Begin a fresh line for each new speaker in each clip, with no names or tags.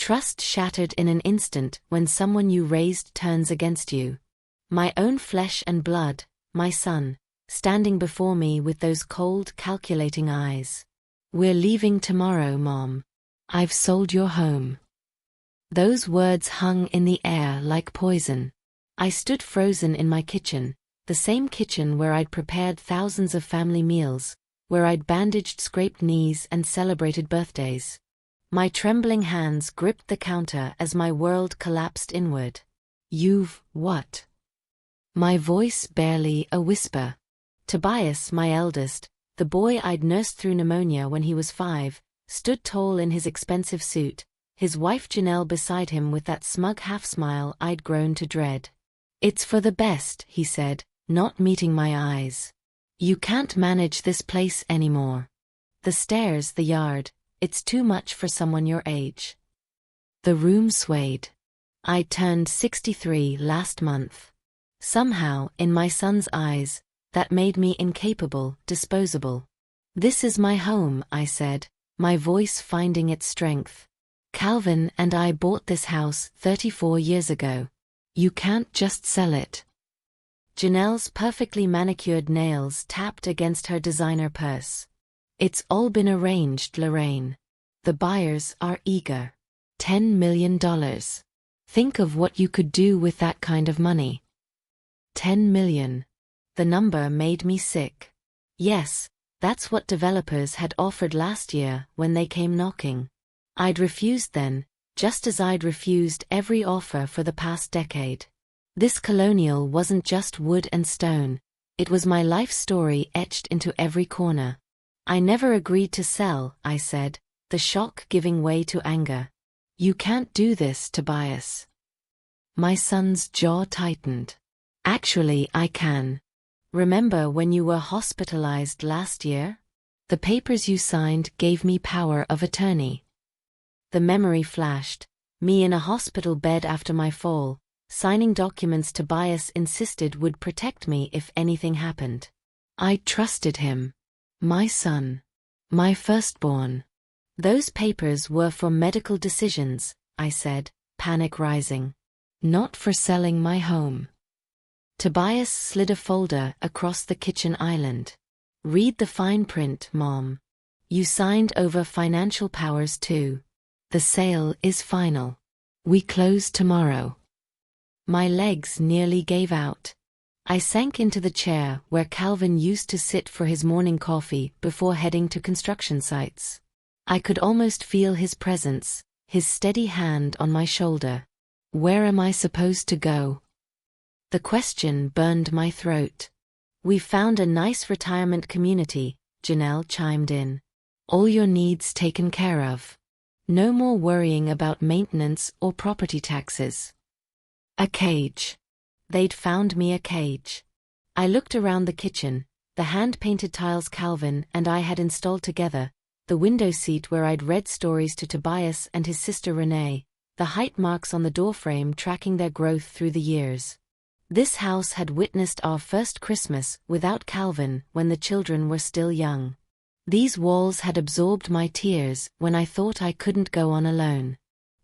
Trust shattered in an instant when someone you raised turns against you. My own flesh and blood, my son, standing before me with those cold, calculating eyes. "We're leaving tomorrow, Mom. I've sold your home." Those words hung in the air like poison. I stood frozen in my kitchen, the same kitchen where I'd prepared thousands of family meals, where I'd bandaged scraped knees and celebrated birthdays. My trembling hands gripped the counter as my world collapsed inward. "You've what?" My voice barely a whisper. Tobias, my eldest, the boy I'd nursed through pneumonia when he was 5, stood tall in his expensive suit, his wife Janelle beside him with that smug half-smile I'd grown to dread. "It's for the best," he said, not meeting my eyes. "You can't manage this place anymore. The stairs, the yard, it's too much for someone your age." The room swayed. I turned 63 last month. Somehow, in my son's eyes, that made me incapable, disposable. "This is my home," I said, my voice finding its strength. "Calvin and I bought this house 34 years ago. You can't just sell it." Janelle's perfectly manicured nails tapped against her designer purse. "It's all been arranged, Lorraine. The buyers are eager. $10 million. Think of what you could do with that kind of money." 10 million. The number made me sick. Yes, that's what developers had offered last year when they came knocking. I'd refused then, just as I'd refused every offer for the past decade. This colonial wasn't just wood and stone, it was my life story etched into every corner. "I never agreed to sell," I said, the shock giving way to anger. "You can't do this, Tobias." My son's jaw tightened. "Actually, I can. Remember when you were hospitalized last year? The papers you signed gave me power of attorney." The memory flashed, me in a hospital bed after my fall, signing documents Tobias insisted would protect me if anything happened. I trusted him. My son. My firstborn. "Those papers were for medical decisions," I said, panic rising. "Not for selling my home." Tobias slid a folder across the kitchen island. "Read the fine print, Mom. You signed over financial powers too. The sale is final. We close tomorrow." My legs nearly gave out. I sank into the chair where Calvin used to sit for his morning coffee before heading to construction sites. I could almost feel his presence, his steady hand on my shoulder. "Where am I supposed to go?" The question burned my throat. "We found a nice retirement community," Janelle chimed in. "All your needs taken care of. No more worrying about maintenance or property taxes." A cage. They'd found me a cage. I looked around the kitchen, the hand-painted tiles Calvin and I had installed together, the window seat where I'd read stories to Tobias and his sister Renee, the height marks on the doorframe tracking their growth through the years. This house had witnessed our first Christmas without Calvin when the children were still young. These walls had absorbed my tears when I thought I couldn't go on alone.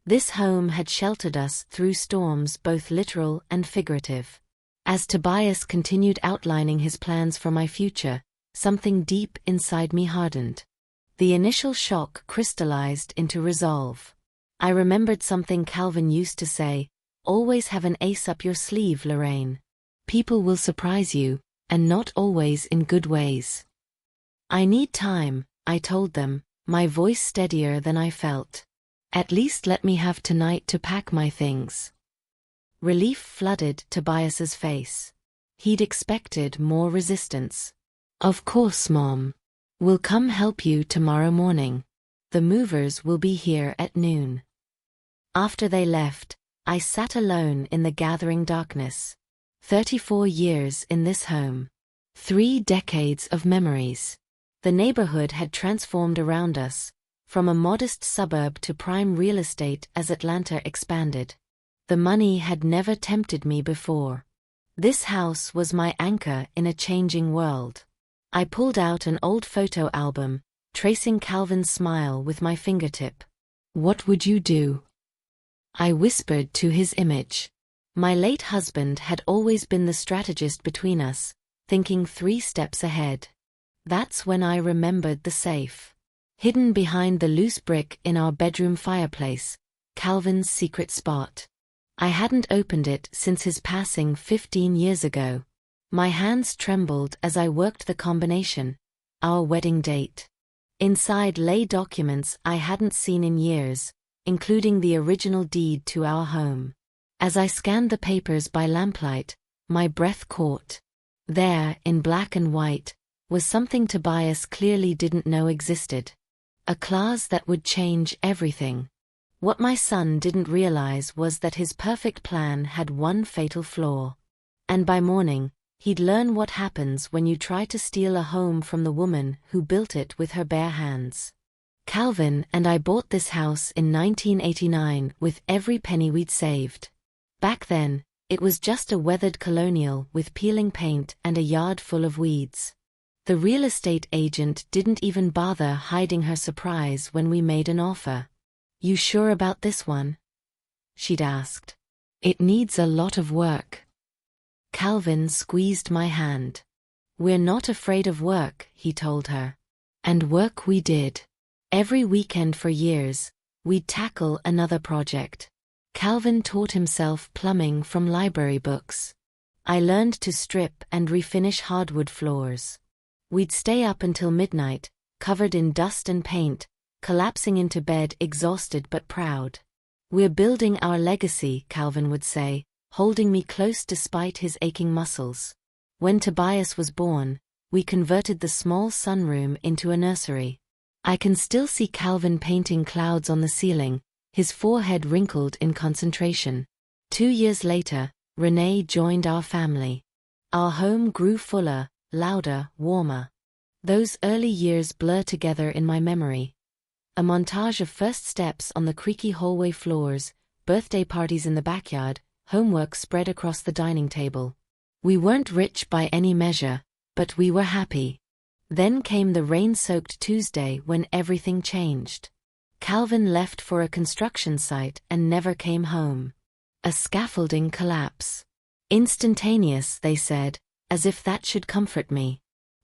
This home had sheltered us through storms both literal and figurative. As Tobias continued outlining his plans for my future, something deep inside me hardened. The initial shock crystallized into resolve. I remembered something Calvin used to say, "Always have an ace up your sleeve, Lorraine. People will surprise you, and not always in good ways." "I need time," I told them, my voice steadier than I felt. "At least let me have tonight to pack my things." Relief flooded Tobias's face. He'd expected more resistance. "Of course, Mom. We'll come help you tomorrow morning. The movers will be here at noon." After they left, I sat alone in the gathering darkness. 34 years in this home. 3 decades of memories. The neighborhood had transformed around us, from a modest suburb to prime real estate as Atlanta expanded. The money had never tempted me before. This house was my anchor in a changing world. I pulled out an old photo album, tracing Calvin's smile with my fingertip. "What would you do?" I whispered to his image. My late husband had always been the strategist between us, thinking 3 steps ahead. That's when I remembered the safe. Hidden behind the loose brick in our bedroom fireplace, Calvin's secret spot. I hadn't opened it since his passing 15 years ago. My hands trembled as I worked the combination, our wedding date. Inside lay documents I hadn't seen in years, including the original deed to our home. As I scanned the papers by lamplight, my breath caught. There, in black and white, was something Tobias clearly didn't know existed. A clause that would change everything. What my son didn't realize was that his perfect plan had one fatal flaw. And by morning, he'd learn what happens when you try to steal a home from the woman who built it with her bare hands. Calvin and I bought this house in 1989 with every penny we'd saved. Back then, it was just a weathered colonial with peeling paint and a yard full of weeds. The real estate agent didn't even bother hiding her surprise when we made an offer. "You sure about this one?" she'd asked. "It needs a lot of work." Calvin squeezed my hand. "We're not afraid of work," he told her. And work we did. Every weekend for years, we'd tackle another project. Calvin taught himself plumbing from library books. I learned to strip and refinish hardwood floors. We'd stay up until midnight, covered in dust and paint, collapsing into bed exhausted but proud. "We're building our legacy," Calvin would say, holding me close despite his aching muscles. When Tobias was born, we converted the small sunroom into a nursery. I can still see Calvin painting clouds on the ceiling, his forehead wrinkled in concentration. 2 years later, Renee joined our family. Our home grew fuller, louder, warmer. Those early years blur together in my memory. A montage of first steps on the creaky hallway floors, birthday parties in the backyard, homework spread across the dining table. We weren't rich by any measure, but we were happy. Then came the rain-soaked Tuesday when everything changed. Calvin left for a construction site and never came home. A scaffolding collapse. Instantaneous, they said, as if that should comfort me.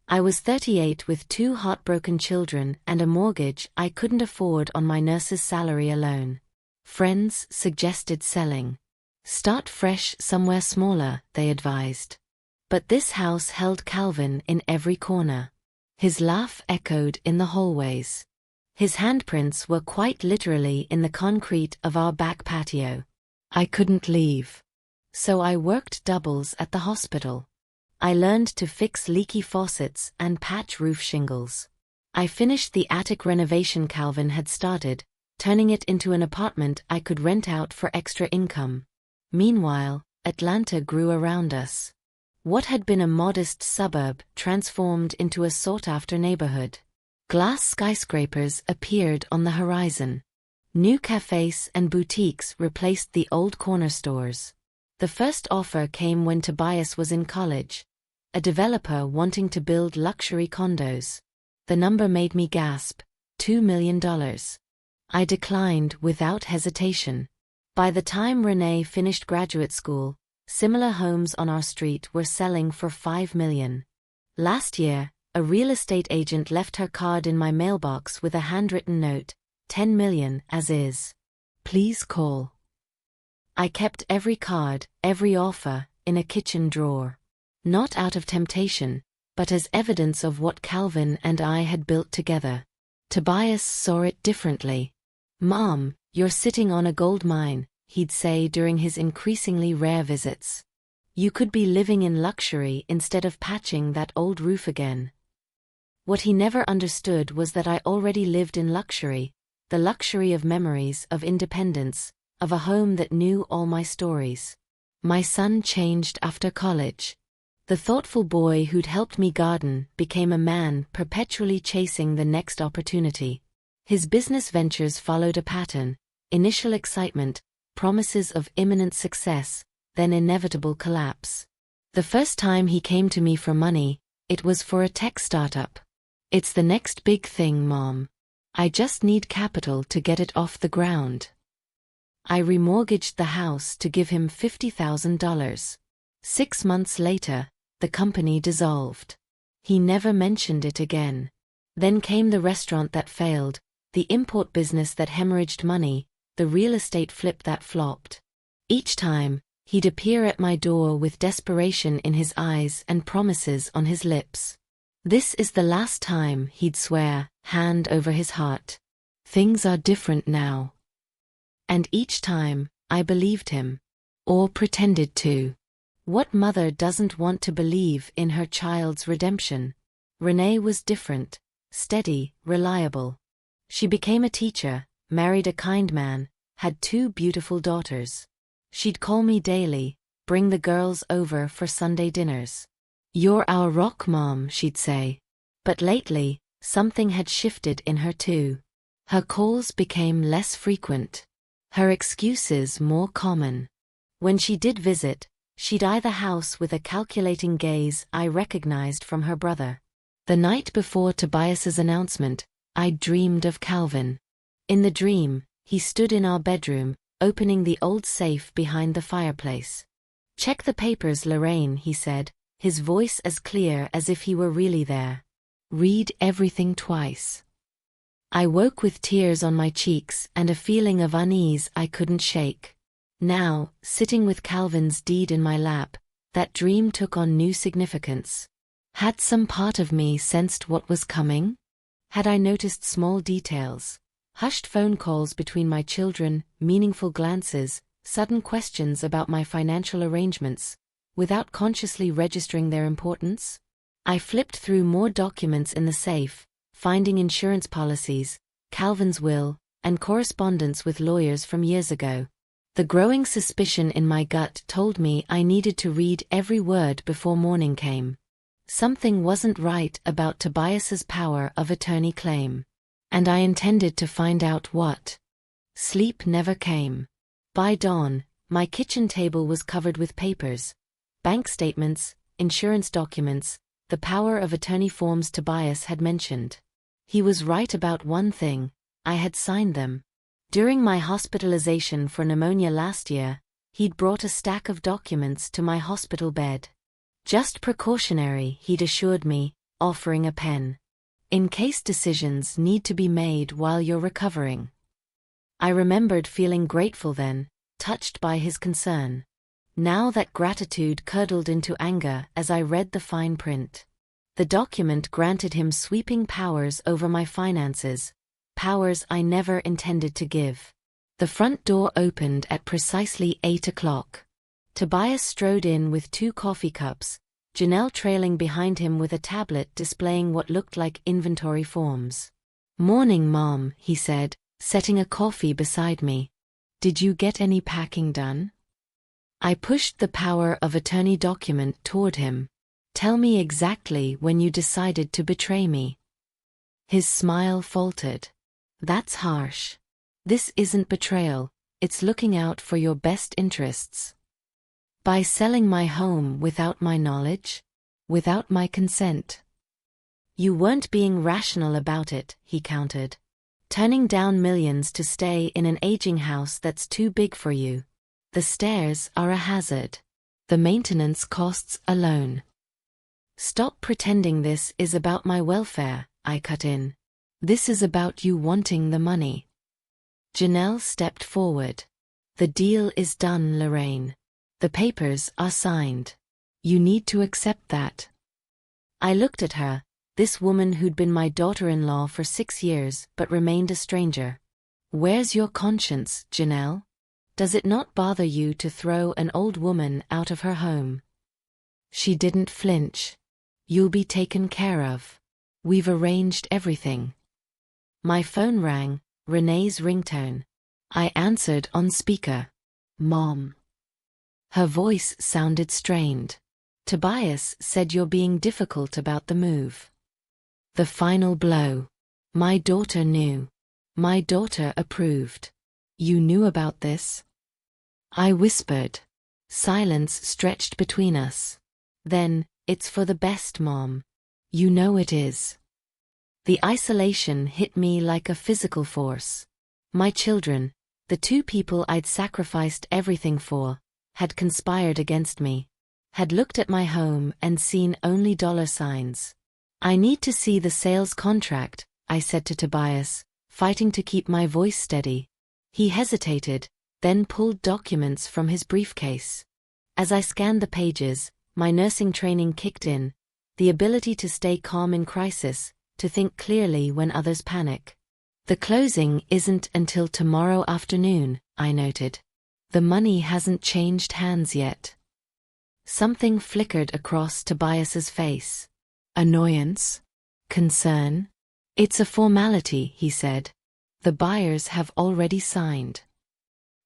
I was 38 with 2 heartbroken children and a mortgage I couldn't afford on my nurse's salary alone. Friends suggested selling. Start fresh somewhere smaller, they advised. But this house held Calvin in every corner. His laugh echoed in the hallways. His handprints were quite literally in the concrete of our back patio. I couldn't leave. So I worked doubles at the hospital. I learned to fix leaky faucets and patch roof shingles. I finished the attic renovation Calvin had started, turning it into an apartment I could rent out for extra income. Meanwhile, Atlanta grew around us. What had been a modest suburb transformed into a sought-after neighborhood. Glass skyscrapers appeared on the horizon. New cafes and boutiques replaced the old corner stores. The first offer came when Tobias was in college. A developer wanting to build luxury condos. The number made me gasp, $2 million. I declined without hesitation. By the time Renee finished graduate school, similar homes on our street were selling for $5 million. Last year, a real estate agent left her card in my mailbox with a handwritten note, $10 million as is. Please call. I kept every card, every offer, in a kitchen drawer. Not out of temptation, but as evidence of what Calvin and I had built together. Tobias saw it differently. "Mom, you're sitting on a gold mine," he'd say during his increasingly rare visits. "You could be living in luxury instead of patching that old roof again." What he never understood was that I already lived in luxury, the luxury of memories, of independence, of a home that knew all my stories. My son changed after college. The thoughtful boy who'd helped me garden became a man perpetually chasing the next opportunity. His business ventures followed a pattern: initial excitement, promises of imminent success, then inevitable collapse. The first time he came to me for money, it was for a tech startup. "It's the next big thing, Mom. I just need capital to get it off the ground." I remortgaged the house to give him $50,000. 6 months later, the company dissolved. He never mentioned it again. Then came the restaurant that failed, the import business that hemorrhaged money, the real estate flip that flopped. Each time, he'd appear at my door with desperation in his eyes and promises on his lips. This is the last time, he'd swear, hand over his heart. Things are different now. And each time, I believed him. Or pretended to. What mother doesn't want to believe in her child's redemption? Renee was different, steady, reliable. She became a teacher, married a kind man, had 2 beautiful daughters. She'd call me daily, bring the girls over for Sunday dinners. "You're our rock, Mom," she'd say. But lately, something had shifted in her too. Her calls became less frequent. Her excuses more common. When she did visit, she'd eye the house with a calculating gaze I recognized from her brother. The night before Tobias's announcement, I dreamed of Calvin. In the dream, he stood in our bedroom, opening the old safe behind the fireplace. "Check the papers, Lorraine," he said, his voice as clear as if he were really there. "Read everything twice." I woke with tears on my cheeks and a feeling of unease I couldn't shake. Now, sitting with Calvin's deed in my lap, that dream took on new significance. Had some part of me sensed what was coming? Had I noticed small details? Hushed phone calls between my children, meaningful glances, sudden questions about my financial arrangements, without consciously registering their importance? I flipped through more documents in the safe, finding insurance policies, Calvin's will, and correspondence with lawyers from years ago. The growing suspicion in my gut told me I needed to read every word before morning came. Something wasn't right about Tobias's power of attorney claim. And I intended to find out what. Sleep never came. By dawn, my kitchen table was covered with papers, bank statements, insurance documents, the power of attorney forms Tobias had mentioned. He was right about one thing, I had signed them. During my hospitalization for pneumonia last year, he'd brought a stack of documents to my hospital bed. "Just precautionary," he'd assured me, offering a pen. "In case decisions need to be made while you're recovering." I remembered feeling grateful then, touched by his concern. Now that gratitude curdled into anger as I read the fine print. The document granted him sweeping powers over my finances, powers I never intended to give. The front door opened at precisely 8 o'clock. Tobias strode in with 2 coffee cups, Janelle trailing behind him with a tablet displaying what looked like inventory forms. "Morning, Mom," he said, setting a coffee beside me. "Did you get any packing done?" I pushed the power of attorney document toward him. "Tell me exactly when you decided to betray me." His smile faltered. "That's harsh. This isn't betrayal, it's looking out for your best interests." "By selling my home without my knowledge? Without my consent?" "You weren't being rational about it," he countered. "Turning down millions to stay in an aging house that's too big for you. The stairs are a hazard. The maintenance costs alone." "Stop pretending this is about my welfare," I cut in. "This is about you wanting the money." Janelle stepped forward. "The deal is done, Lorraine. The papers are signed. You need to accept that." I looked at her, this woman who'd been my daughter-in-law for 6 years but remained a stranger. "Where's your conscience, Janelle? Does it not bother you to throw an old woman out of her home?" She didn't flinch. "You'll be taken care of. We've arranged everything." My phone rang, Renee's ringtone. I answered on speaker. "Mom." Her voice sounded strained. "Tobias said you're being difficult about the move." The final blow. My daughter knew. My daughter approved. "You knew about this?" I whispered. Silence stretched between us. Then, "It's for the best, Mom. You know it is." The isolation hit me like a physical force. My children, The two people I'd sacrificed everything for had conspired against me, had looked at my home and seen only dollar signs. "I need to see the sales contract," I said to Tobias, fighting to keep my voice steady. He hesitated, then pulled documents from his briefcase. As I scanned the pages, my nursing training kicked in, the ability to stay calm in crisis, to think clearly when others panic. "The closing isn't until tomorrow afternoon," I noted. "The money hasn't changed hands yet." Something flickered across Tobias's face. Annoyance? Concern? "It's a formality," he said. "The buyers have already signed."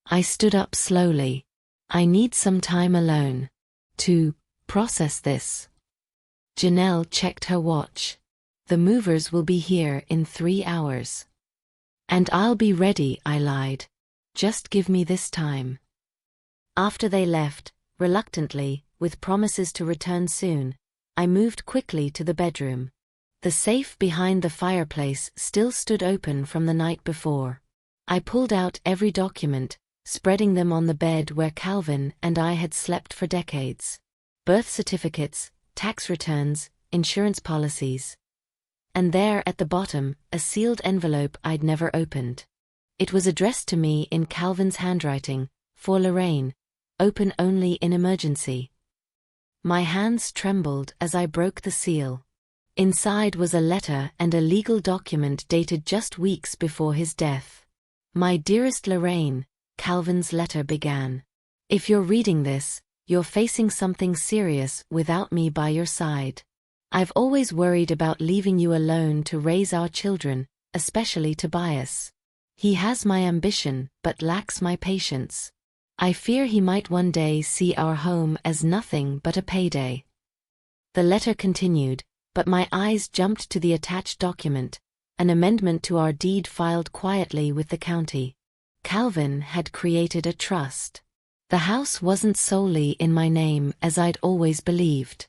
I stood up slowly. "I need some time alone to process this." Janelle checked her watch. "The movers will be here in 3 hours. "And I'll be ready," I lied. "Just give me this time." After they left, reluctantly, with promises to return soon, I moved quickly to the bedroom. The safe behind the fireplace still stood open from the night before. I pulled out every document, spreading them on the bed where Calvin and I had slept for decades. Birth certificates, tax returns, insurance policies. And there at the bottom, a sealed envelope I'd never opened. It was addressed to me in Calvin's handwriting, "For Lorraine, open only in emergency." My hands trembled as I broke the seal. Inside was a letter and a legal document dated just weeks before his death. "My dearest Lorraine," Calvin's letter began. "If you're reading this, you're facing something serious without me by your side. I've always worried about leaving you alone to raise our children, especially Tobias. He has my ambition but lacks my patience. I fear he might one day see our home as nothing but a payday." The letter continued, but my eyes jumped to the attached document, an amendment to our deed filed quietly with the county. Calvin had created a trust. The house wasn't solely in my name as I'd always believed.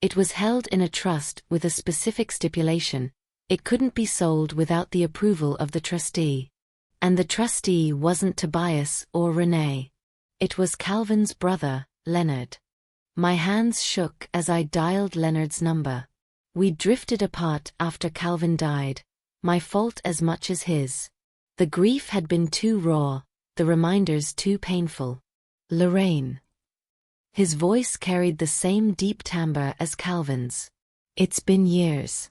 It was held in a trust with a specific stipulation: it couldn't be sold without the approval of the trustee. And the trustee wasn't Tobias or Renee. It was Calvin's brother, Leonard. My hands shook as I dialed Leonard's number. We'd drifted apart after Calvin died, my fault as much as his. The grief had been too raw, the reminders too painful. "Lorraine." His voice carried the same deep timbre as Calvin's. "It's been years."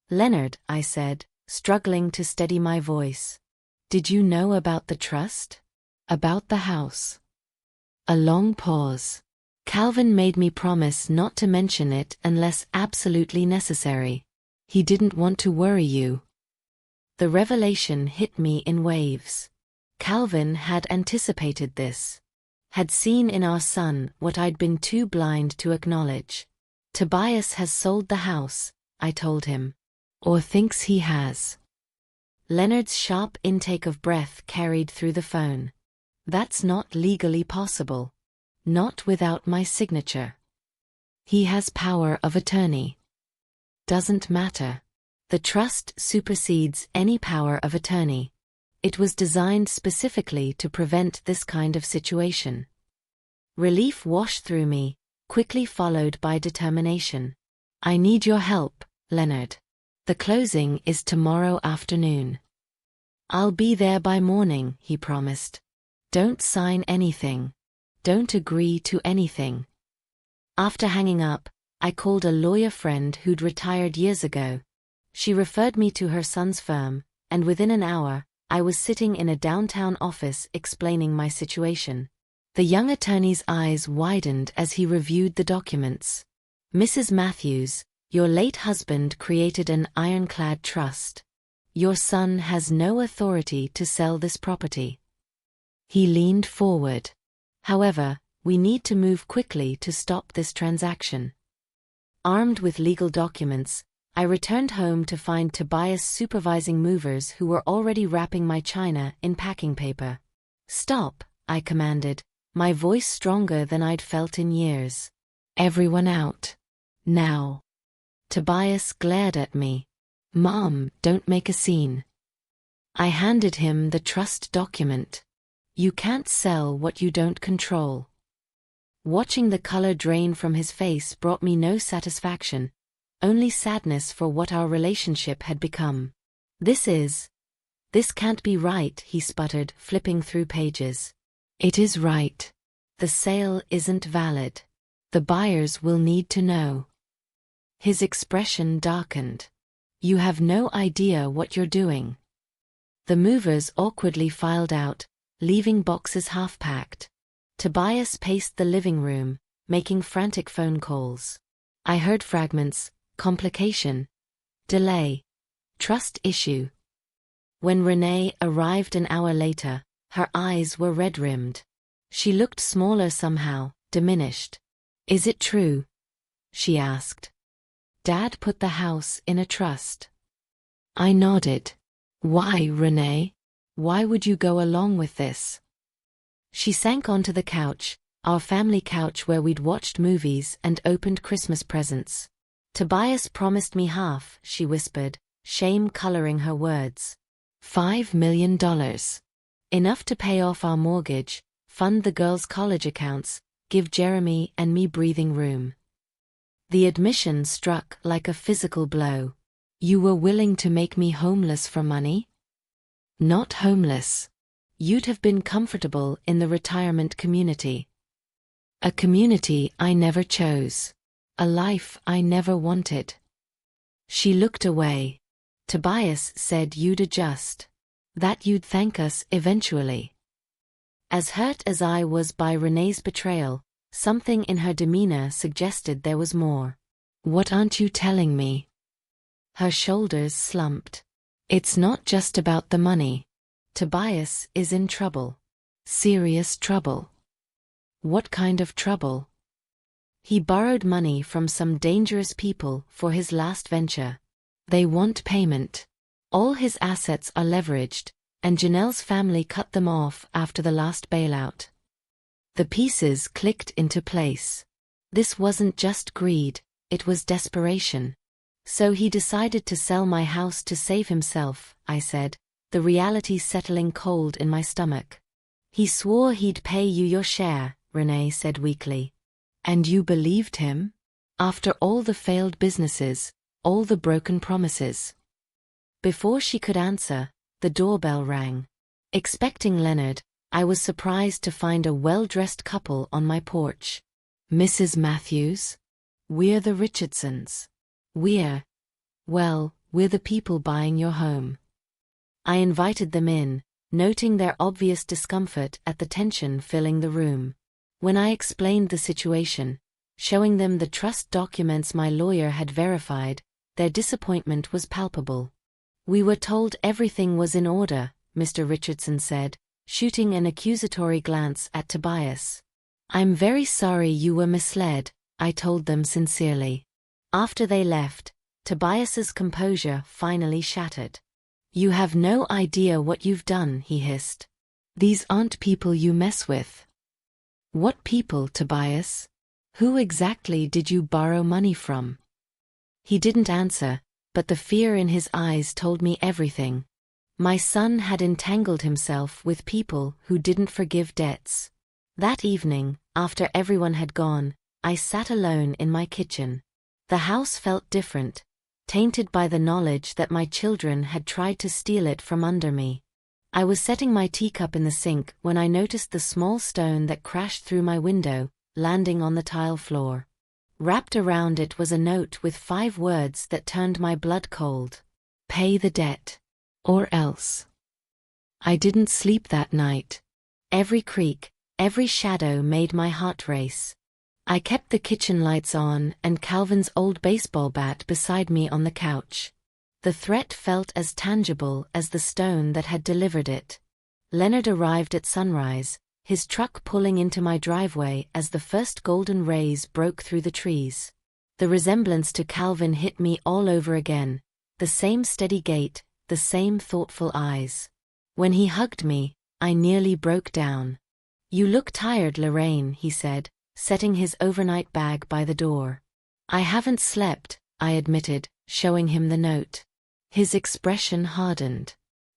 "Leonard," I said, struggling to steady my voice. "Did you know about the trust? About the house?" A long pause. "Calvin made me promise not to mention it unless absolutely necessary. He didn't want to worry you." The revelation hit me in waves. Calvin had anticipated this. Had seen in our son what I'd been too blind to acknowledge. "Tobias has sold the house," I told him. "Or thinks he has." Leonard's sharp intake of breath carried through the phone. "That's not legally possible. Not without my signature." "He has power of attorney." "Doesn't matter. The trust supersedes any power of attorney. It was designed specifically to prevent this kind of situation." Relief washed through me, quickly followed by determination. "I need your help, Leonard. The closing is tomorrow afternoon." "I'll be there by morning," he promised. "Don't sign anything. Don't agree to anything." After hanging up, I called a lawyer friend who'd retired years ago. She referred me to her son's firm, and within an hour, I was sitting in a downtown office explaining my situation. The young attorney's eyes widened as he reviewed the documents. "Mrs. Matthews, your late husband created an ironclad trust. Your son has no authority to sell this property." He leaned forward. "However, we need to move quickly to stop this transaction." Armed with legal documents, I returned home to find Tobias supervising movers who were already wrapping my china in packing paper. "Stop," I commanded, my voice stronger than I'd felt in years. "Everyone out. Now." Tobias glared at me. "Mom, don't make a scene." I handed him the trust document. You can't sell what you don't control. Watching the color drain from his face brought me no satisfaction, only sadness for what our relationship had become. This can't be right, he sputtered, flipping through pages. It is right. The sale isn't valid. The buyers will need to know. His expression darkened. You have no idea what you're doing. The movers awkwardly filed out, leaving boxes half-packed. Tobias paced the living room, making frantic phone calls. I heard fragments: complication, delay, trust issue. When Renee arrived an hour later, her eyes were red-rimmed. She looked smaller somehow, diminished. Is it true? She asked. Dad put the house in a trust. I nodded. Why, Renee? Why would you go along with this? She sank onto the couch, our family couch where we'd watched movies and opened Christmas presents. Tobias promised me half, she whispered, shame coloring her words. $5 million. Enough to pay off our mortgage, fund the girls' college accounts, give Jeremy and me breathing room. The admission struck like a physical blow. You were willing to make me homeless for money? Not homeless. You'd have been comfortable in the retirement community. A community I never chose. A life I never wanted. She looked away. Tobias said you'd adjust. That you'd thank us eventually. As hurt as I was by Renee's betrayal, something in her demeanor suggested there was more. What aren't you telling me? Her shoulders slumped. It's not just about the money. Tobias is in trouble. Serious trouble. What kind of trouble? He borrowed money from some dangerous people for his last venture. They want payment. All his assets are leveraged, and Janelle's family cut them off after the last bailout. The pieces clicked into place. This wasn't just greed, it was desperation. So he decided to sell my house to save himself, I said, the reality settling cold in my stomach. He swore he'd pay you your share, Renee said weakly. And you believed him? After all the failed businesses, all the broken promises. Before she could answer, the doorbell rang. Expecting Leonard, I was surprised to find a well-dressed couple on my porch. Mrs. Matthews? We're the Richardsons. We're the people buying your home. I invited them in, noting their obvious discomfort at the tension filling the room. When I explained the situation, showing them the trust documents my lawyer had verified, their disappointment was palpable. We were told everything was in order, Mr. Richardson said, shooting an accusatory glance at Tobias. I'm very sorry you were misled, I told them sincerely. After they left, Tobias's composure finally shattered. You have no idea what you've done, he hissed. These aren't people you mess with. What people, Tobias? Who exactly did you borrow money from? He didn't answer, but the fear in his eyes told me everything. My son had entangled himself with people who didn't forgive debts. That evening, after everyone had gone, I sat alone in my kitchen. The house felt different, tainted by the knowledge that my children had tried to steal it from under me. I was setting my teacup in the sink when I noticed the small stone that crashed through my window, landing on the tile floor. Wrapped around it was a note with 5 words that turned my blood cold. Pay the debt. Or else. I didn't sleep that night. Every creak, every shadow made my heart race. I kept the kitchen lights on and Calvin's old baseball bat beside me on the couch. The threat felt as tangible as the stone that had delivered it. Leonard arrived at sunrise, his truck pulling into my driveway as the first golden rays broke through the trees. The resemblance to Calvin hit me all over again, the same steady gait, the same thoughtful eyes. When he hugged me, I nearly broke down. You look tired, Lorraine, he said, setting his overnight bag by the door. I haven't slept, I admitted, showing him the note. His expression hardened.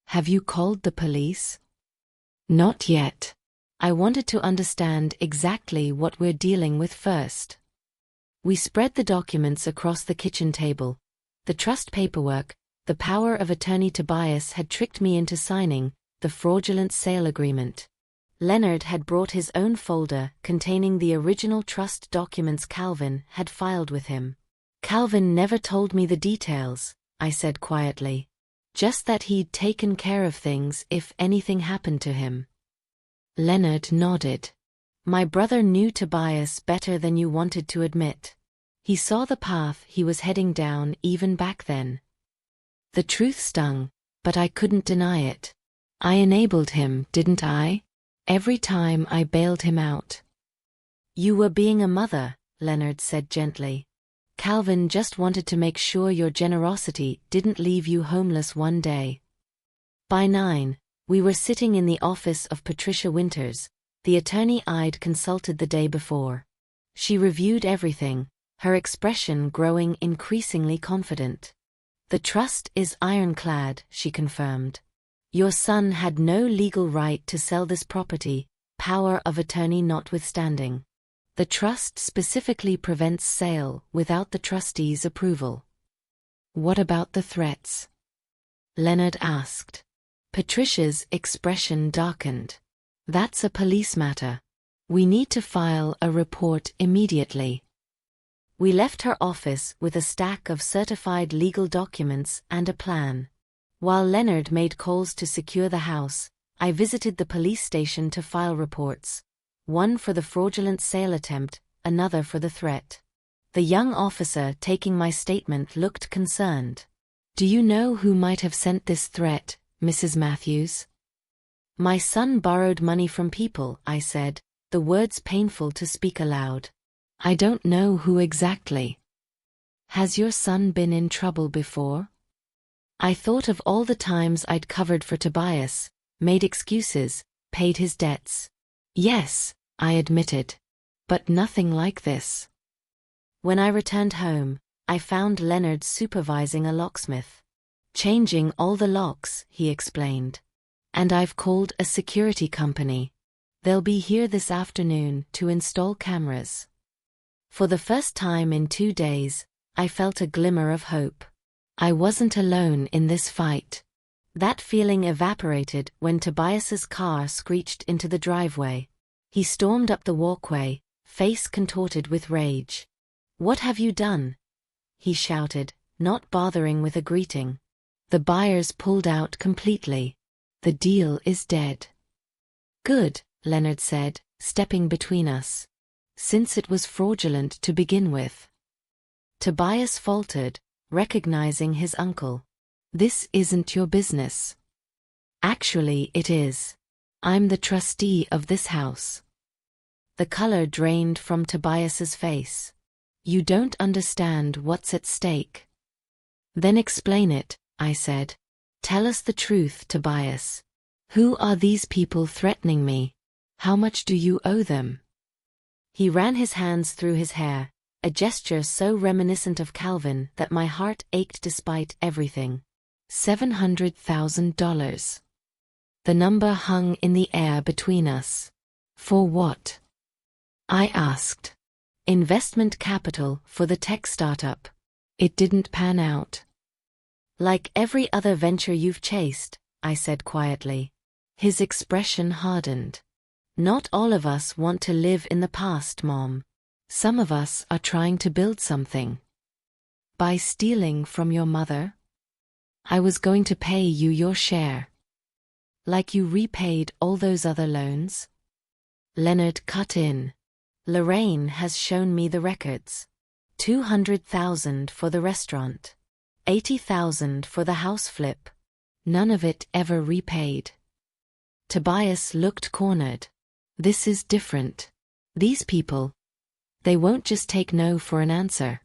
Have you called the police? Not yet. I wanted to understand exactly what we're dealing with first. We spread the documents across the kitchen table. The trust paperwork, the power of attorney Tobias had tricked me into signing, the fraudulent sale agreement. Leonard had brought his own folder containing the original trust documents Calvin had filed with him. Calvin never told me the details, I said quietly. Just that he'd taken care of things if anything happened to him. Leonard nodded. My brother knew Tobias better than you wanted to admit. He saw the path he was heading down even back then. The truth stung, but I couldn't deny it. I enabled him, didn't I? Every time I bailed him out. You were being a mother, Leonard said gently. Calvin just wanted to make sure your generosity didn't leave you homeless one day. By 9, we were sitting in the office of Patricia Winters, the attorney I'd consulted the day before. She reviewed everything, her expression growing increasingly confident. The trust is ironclad, she confirmed. Your son had no legal right to sell this property, power of attorney notwithstanding. The trust specifically prevents sale without the trustee's approval. What about the threats? Leonard asked. Patricia's expression darkened. That's a police matter. We need to file a report immediately. We left her office with a stack of certified legal documents and a plan. While Leonard made calls to secure the house, I visited the police station to file reports. One for the fraudulent sale attempt, another for the threat. The young officer taking my statement looked concerned. Do you know who might have sent this threat, Mrs. Matthews? My son borrowed money from people, I said, the words painful to speak aloud. I don't know who exactly. Has your son been in trouble before? I thought of all the times I'd covered for Tobias, made excuses, paid his debts. Yes, I admitted. But nothing like this. When I returned home, I found Leonard supervising a locksmith. Changing all the locks, he explained. And I've called a security company. They'll be here this afternoon to install cameras. For the first time in 2 days, I felt a glimmer of hope. I wasn't alone in this fight. That feeling evaporated when Tobias's car screeched into the driveway. He stormed up the walkway, face contorted with rage. What have you done? He shouted, not bothering with a greeting. The buyers pulled out completely. The deal is dead. Good, Leonard said, stepping between us. Since it was fraudulent to begin with. Tobias faltered, recognizing his uncle. This isn't your business. Actually, it is. I'm the trustee of this house. The color drained from Tobias's face. You don't understand what's at stake. Then explain it, I said. Tell us the truth, Tobias. Who are these people threatening me? How much do you owe them? He ran his hands through his hair, a gesture so reminiscent of Calvin that my heart ached despite everything. $700,000. The number hung in the air between us. For what? I asked. Investment capital for the tech startup. It didn't pan out. Like every other venture you've chased, I said quietly. His expression hardened. Not all of us want to live in the past, Mom. Some of us are trying to build something. By stealing from your mother? I was going to pay you your share. Like you repaid all those other loans? Leonard cut in. Lorraine has shown me the records. $200,000 for the restaurant. $80,000 for the house flip. None of it ever repaid. Tobias looked cornered. This is different. These people, they won't just take no for an answer.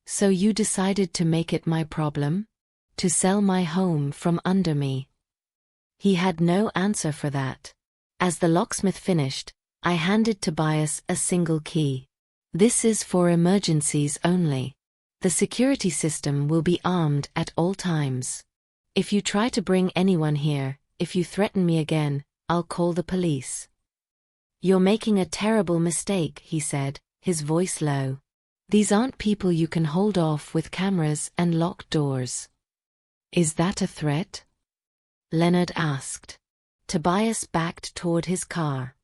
So you decided to make it my problem? To sell my home from under me? He had no answer for that. As the locksmith finished, I handed Tobias a single key. This is for emergencies only. The security system will be armed at all times. If you try to bring anyone here, if you threaten me again, I'll call the police. You're making a terrible mistake, he said, his voice low. These aren't people you can hold off with cameras and locked doors. Is that a threat? Leonard asked. Tobias backed toward his car.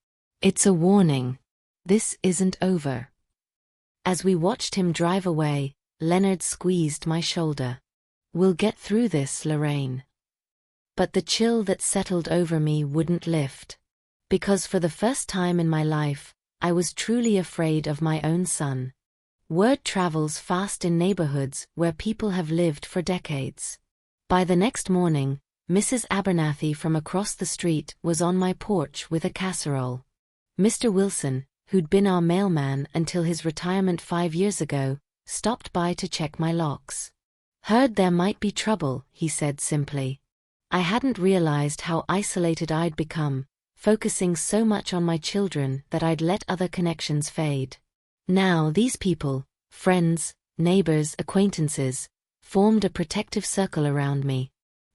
It's a warning. This isn't over. As we watched him drive away, Leonard squeezed my shoulder. We'll get through this, Lorraine. But the chill that settled over me wouldn't lift. Because for the first time in my life, I was truly afraid of my own son. Word travels fast in neighborhoods where people have lived for decades. By the next morning, Mrs. Abernathy from across the street was on my porch with a casserole. Mr. Wilson, who'd been our mailman until his retirement 5 years ago, stopped by to check my locks. Heard there might be trouble, he said simply. I hadn't realized how isolated I'd become, focusing so much on my children that I'd let other connections fade. Now these people, friends, neighbors, acquaintances, formed a protective circle around me.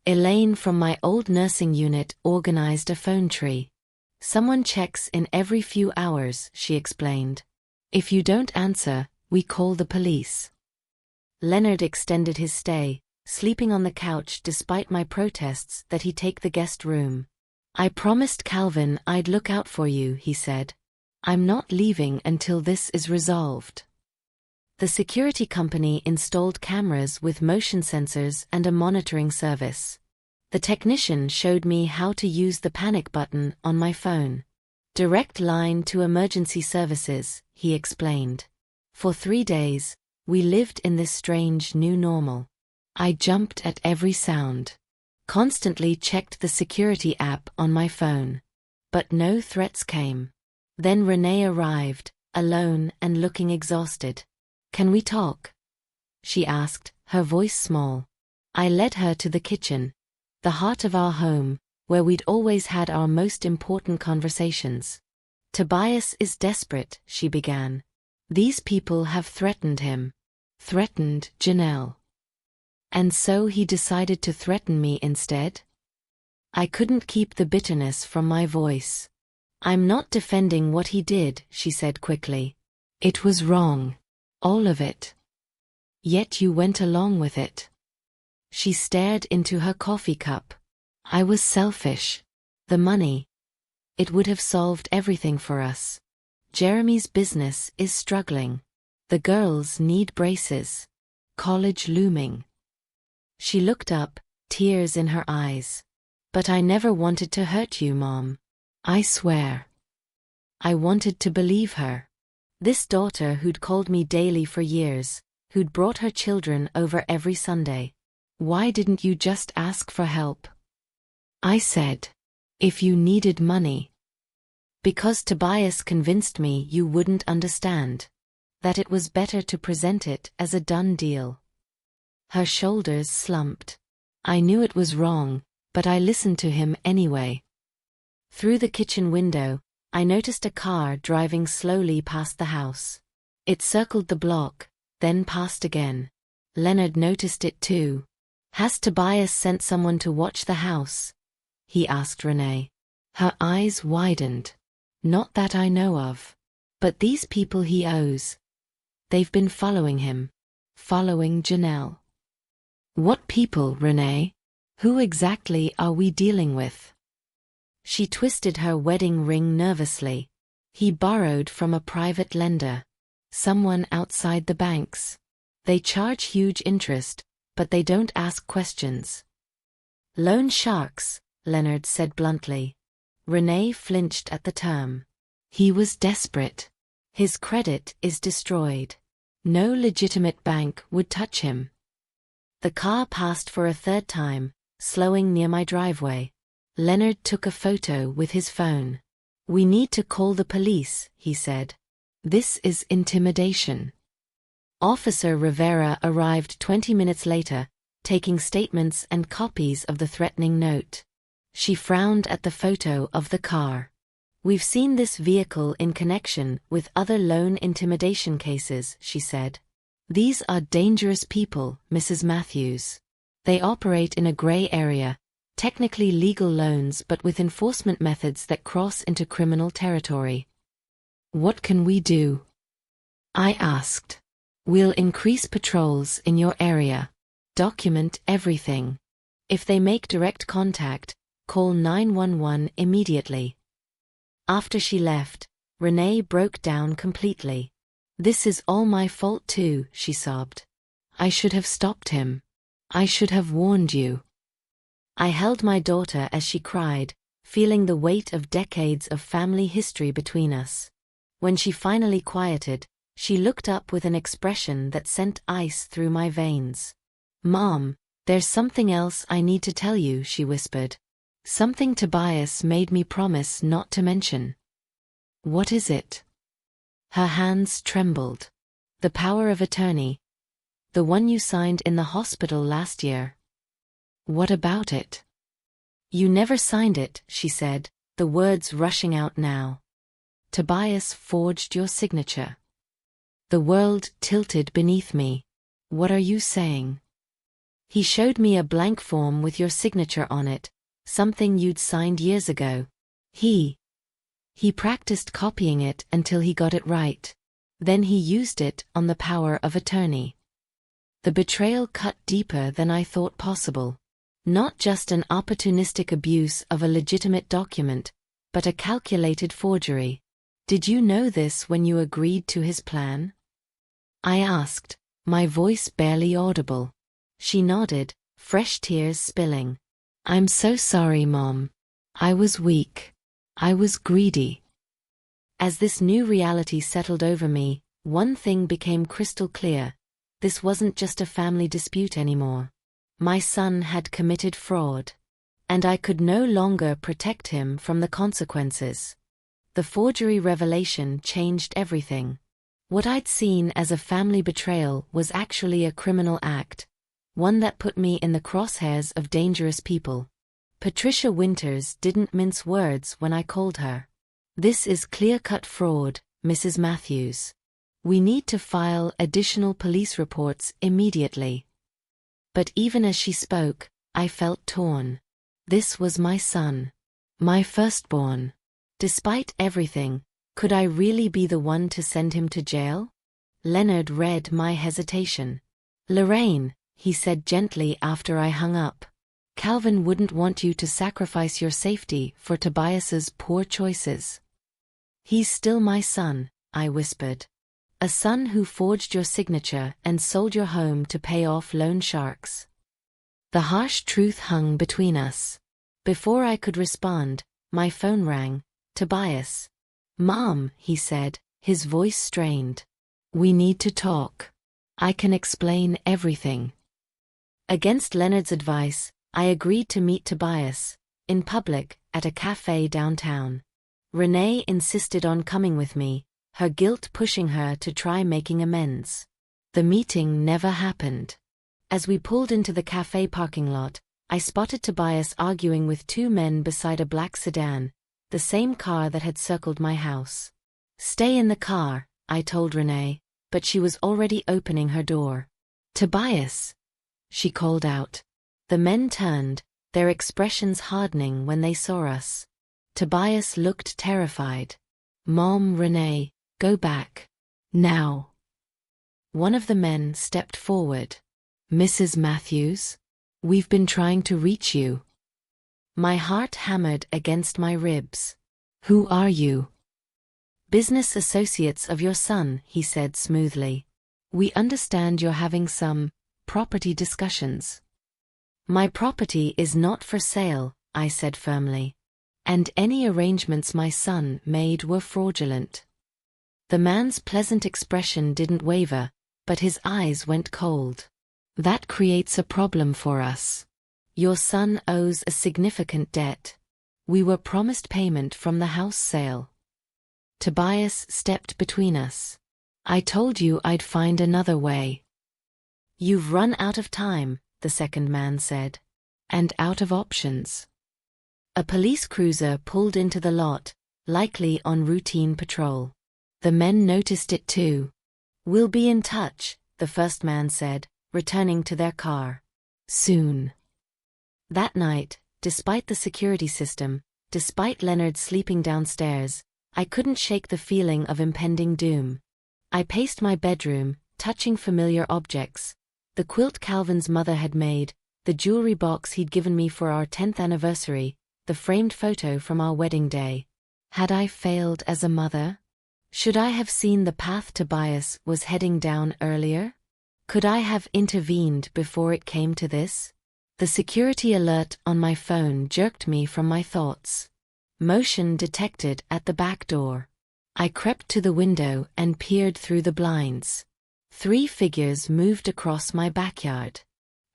Elaine from my old nursing unit organized a phone tree. Someone checks in every few hours, she explained. If you don't answer, we call the police. Leonard extended his stay, sleeping on the couch despite my protests that he take the guest room. I promised Calvin I'd look out for you, he said. I'm not leaving until this is resolved. The security company installed cameras with motion sensors and a monitoring service. The technician showed me how to use the panic button on my phone. Direct line to emergency services, he explained. For 3 days, we lived in this strange new normal. I jumped at every sound. Constantly checked the security app on my phone. But no threats came. Then Renee arrived, alone and looking exhausted. Can we talk? She asked, her voice small. I led her to the kitchen, the heart of our home, where we'd always had our most important conversations. Tobias is desperate, she began. These people have threatened him. Threatened Janelle. And so he decided to threaten me instead? I couldn't keep the bitterness from my voice. I'm not defending what he did, she said quickly. It was wrong. All of it. Yet you went along with it. She stared into her coffee cup. I was selfish. The money. It would have solved everything for us. Jeremy's business is struggling. The girls need braces. College looming. She looked up, tears in her eyes. But I never wanted to hurt you, Mom. I swear. I wanted to believe her. This daughter who'd called me daily for years, who'd brought her children over every Sunday. Why didn't you just ask for help? I said, if you needed money. Because Tobias convinced me you wouldn't understand. That it was better to present it as a done deal. Her shoulders slumped. I knew it was wrong, but I listened to him anyway. Through the kitchen window, I noticed a car driving slowly past the house. It circled the block, then passed again. Leonard noticed it too. Has Tobias sent someone to watch the house? He asked Renee. Her eyes widened. Not that I know of. But these people he owes. They've been following him. Following Janelle. What people, Renee? Who exactly are we dealing with? She twisted her wedding ring nervously. He borrowed from a private lender. Someone outside the banks. They charge huge interest, but they don't ask questions. Loan sharks, Leonard said bluntly. Renee flinched at the term. He was desperate. His credit is destroyed. No legitimate bank would touch him. The car passed for a third time, slowing near my driveway. Leonard took a photo with his phone. We need to call the police, he said. This is intimidation. Officer Rivera arrived 20 minutes later, taking statements and copies of the threatening note. She frowned at the photo of the car. We've seen this vehicle in connection with other loan intimidation cases, she said. These are dangerous people, Mrs. Matthews. They operate in a gray area, Technically legal loans but with enforcement methods that cross into criminal territory. What can we do? I asked. We'll increase patrols in your area. Document everything. If they make direct contact, call 911 immediately. After she left, Renee broke down completely. This is all my fault too, she sobbed. I should have stopped him. I should have warned you. I held my daughter as she cried, feeling the weight of decades of family history between us. When she finally quieted, she looked up with an expression that sent ice through my veins. Mom, there's something else I need to tell you, she whispered. Something Tobias made me promise not to mention. What is it? Her hands trembled. The power of attorney. The one you signed in the hospital last year. What about it? You never signed it, she said, the words rushing out now. Tobias forged your signature. The world tilted beneath me. What are you saying? He showed me a blank form with your signature on it, something you'd signed years ago. He practiced copying it until he got it right. Then he used it on the power of attorney. The betrayal cut deeper than I thought possible. Not just an opportunistic abuse of a legitimate document, but a calculated forgery. Did you know this when you agreed to his plan? I asked, my voice barely audible. She nodded, fresh tears spilling. I'm so sorry, Mom. I was weak. I was greedy. As this new reality settled over me, one thing became crystal clear. This wasn't just a family dispute anymore. My son had committed fraud. And I could no longer protect him from the consequences. The forgery revelation changed everything. What I'd seen as a family betrayal was actually a criminal act, one that put me in the crosshairs of dangerous people. Patricia Winters didn't mince words when I called her. This is clear-cut fraud, Mrs. Matthews. We need to file additional police reports immediately. But even as she spoke, I felt torn. This was my son. My firstborn. Despite everything, could I really be the one to send him to jail? Leonard read my hesitation. Lorraine, he said gently after I hung up. Calvin wouldn't want you to sacrifice your safety for Tobias's poor choices. He's still my son, I whispered. A son who forged your signature and sold your home to pay off loan sharks. The harsh truth hung between us. Before I could respond, my phone rang. Tobias. Mom, he said, his voice strained. We need to talk. I can explain everything. Against Leonard's advice, I agreed to meet Tobias, in public, at a cafe downtown. Renee insisted on coming with me, her guilt pushing her to try making amends. The meeting never happened. As we pulled into the cafe parking lot, I spotted Tobias arguing with two men beside a black sedan, the same car that had circled my house. Stay in the car, I told Renee, but she was already opening her door. Tobias, she called out. The men turned, their expressions hardening when they saw us. Tobias looked terrified. Mom, Renee, go back. Now. One of the men stepped forward. Mrs. Matthews? We've been trying to reach you. My heart hammered against my ribs. Who are you? Business associates of your son, he said smoothly. We understand you're having some property discussions. My property is not for sale, I said firmly. And any arrangements my son made were fraudulent. The man's pleasant expression didn't waver, but his eyes went cold. That creates a problem for us. Your son owes a significant debt. We were promised payment from the house sale. Tobias stepped between us. I told you I'd find another way. You've run out of time, the second man said. And out of options. A police cruiser pulled into the lot, likely on routine patrol. The men noticed it too. We'll be in touch, the first man said, returning to their car. Soon. That night, despite the security system, despite Leonard sleeping downstairs, I couldn't shake the feeling of impending doom. I paced my bedroom, touching familiar objects. The quilt Calvin's mother had made, the jewelry box he'd given me for our 10th anniversary, the framed photo from our wedding day. Had I failed as a mother? Should I have seen the path Tobias was heading down earlier? Could I have intervened before it came to this? The security alert on my phone jerked me from my thoughts. Motion detected at the back door. I crept to the window and peered through the blinds. 3 figures moved across my backyard.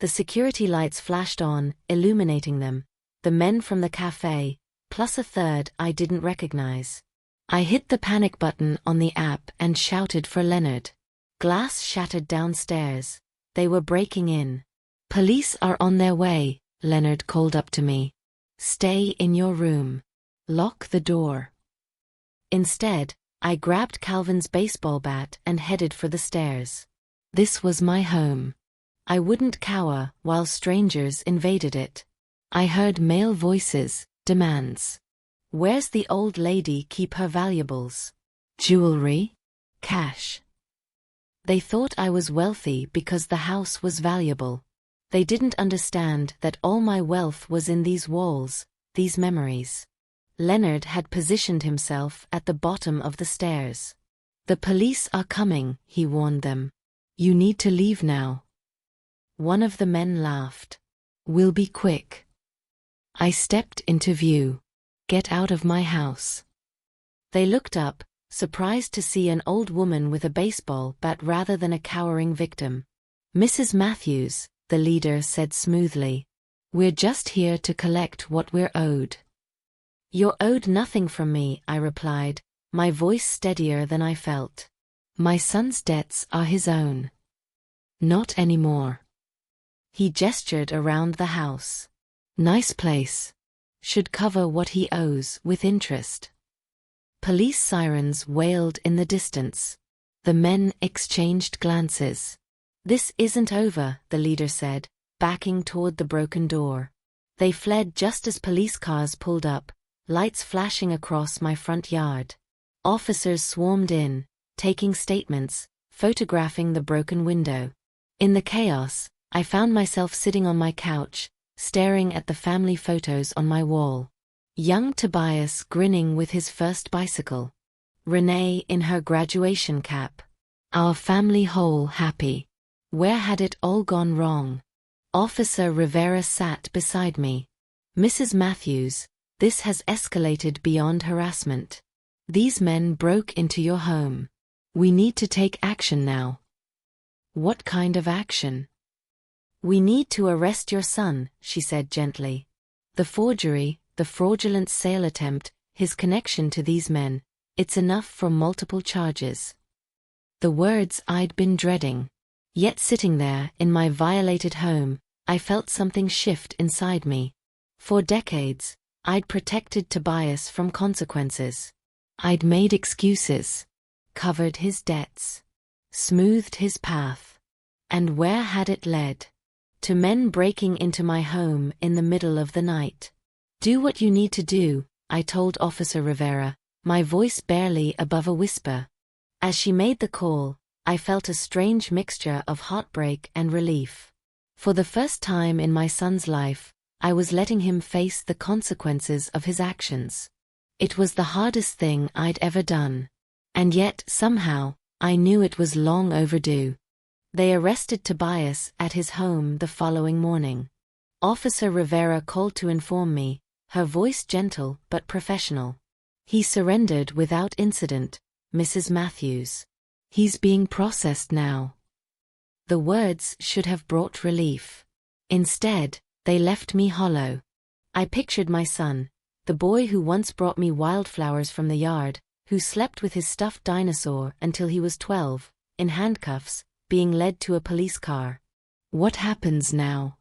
The security lights flashed on, illuminating them. The men from the cafe, plus a third I didn't recognize. I hit the panic button on the app and shouted for Leonard. Glass shattered downstairs. They were breaking in. Police are on their way, Leonard called up to me. Stay in your room. Lock the door. Instead, I grabbed Calvin's baseball bat and headed for the stairs. This was my home. I wouldn't cower while strangers invaded it. I heard male voices, demands. Where's the old lady keep her valuables? Jewelry? Cash? They thought I was wealthy because the house was valuable. They didn't understand that all my wealth was in these walls, these memories. Leonard had positioned himself at the bottom of the stairs. The police are coming, he warned them. You need to leave now. One of the men laughed. We'll be quick. I stepped into view. Get out of my house. They looked up, surprised to see an old woman with a baseball bat rather than a cowering victim. Mrs. Matthews, the leader said smoothly. We're just here to collect what we're owed. You're owed nothing from me, I replied, my voice steadier than I felt. My son's debts are his own. Not anymore. He gestured around the house. Nice place. Should cover what he owes with interest. Police sirens wailed in the distance. The men exchanged glances. This isn't over, the leader said, backing toward the broken door. They fled just as police cars pulled up, lights flashing across my front yard. Officers swarmed in, taking statements, photographing the broken window. In the chaos, I found myself sitting on my couch, staring at the family photos on my wall. Young Tobias grinning with his first bicycle. Renee in her graduation cap. Our family whole happy. Where had it all gone wrong? Officer Rivera sat beside me. Mrs. Matthews, this has escalated beyond harassment. These men broke into your home. We need to take action now. What kind of action? We need to arrest your son, she said gently. The forgery, the fraudulent sale attempt, his connection to these men, it's enough for multiple charges. The words I'd been dreading. Yet sitting there in my violated home, I felt something shift inside me. For decades, I'd protected Tobias from consequences. I'd made excuses, covered his debts, smoothed his path. And where had it led? To men breaking into my home in the middle of the night. Do what you need to do, I told Officer Rivera, my voice barely above a whisper. As she made the call, I felt a strange mixture of heartbreak and relief. For the first time in my son's life, I was letting him face the consequences of his actions. It was the hardest thing I'd ever done. And yet, somehow, I knew it was long overdue. They arrested Tobias at his home the following morning. Officer Rivera called to inform me, her voice gentle but professional. He surrendered without incident, Mrs. Matthews. He's being processed now. The words should have brought relief. Instead, they left me hollow. I pictured my son, the boy who once brought me wildflowers from the yard, who slept with his stuffed dinosaur until he was 12, in handcuffs, being led to a police car. What happens now?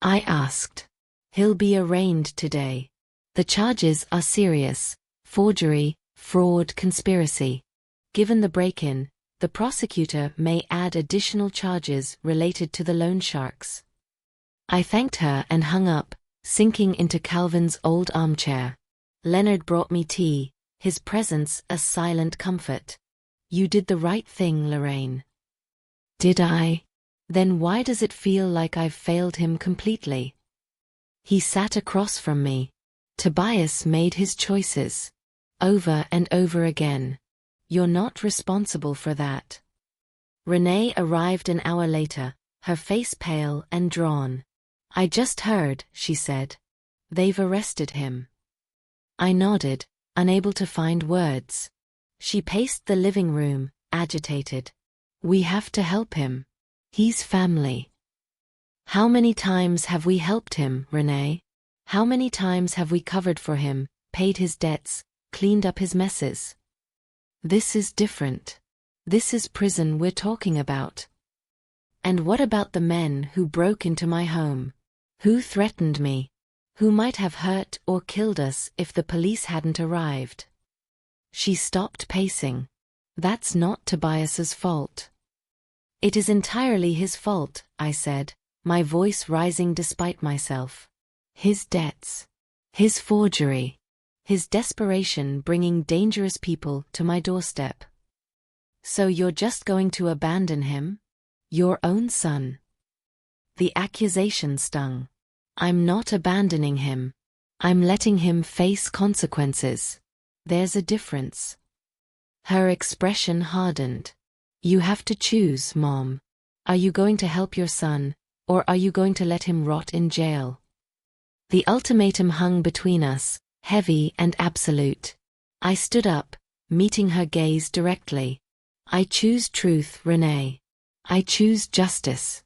I asked. He'll be arraigned today. The charges are serious: forgery, fraud, conspiracy. Given the break-in, the prosecutor may add additional charges related to the loan sharks. I thanked her and hung up, sinking into Calvin's old armchair. Leonard brought me tea, his presence a silent comfort. You did the right thing, Lorraine. Did I? Then why does it feel like I've failed him completely? He sat across from me. Tobias made his choices. Over and over again. You're not responsible for that. Renee arrived an hour later, her face pale and drawn. I just heard, she said. They've arrested him. I nodded, unable to find words. She paced the living room, agitated. We have to help him. He's family. How many times have we helped him, Renee? How many times have we covered for him, paid his debts, cleaned up his messes? This is different. This is prison we're talking about. And what about the men who broke into my home? Who threatened me? Who might have hurt or killed us if the police hadn't arrived? She stopped pacing. That's not Tobias's fault. It is entirely his fault, I said, my voice rising despite myself. His debts. His forgery. His desperation bringing dangerous people to my doorstep. So you're just going to abandon him? Your own son? The accusation stung. I'm not abandoning him. I'm letting him face consequences. There's a difference. Her expression hardened. You have to choose, Mom. Are you going to help your son, or are you going to let him rot in jail? The ultimatum hung between us, heavy and absolute. I stood up, meeting her gaze directly. I choose truth, Renee. I choose justice.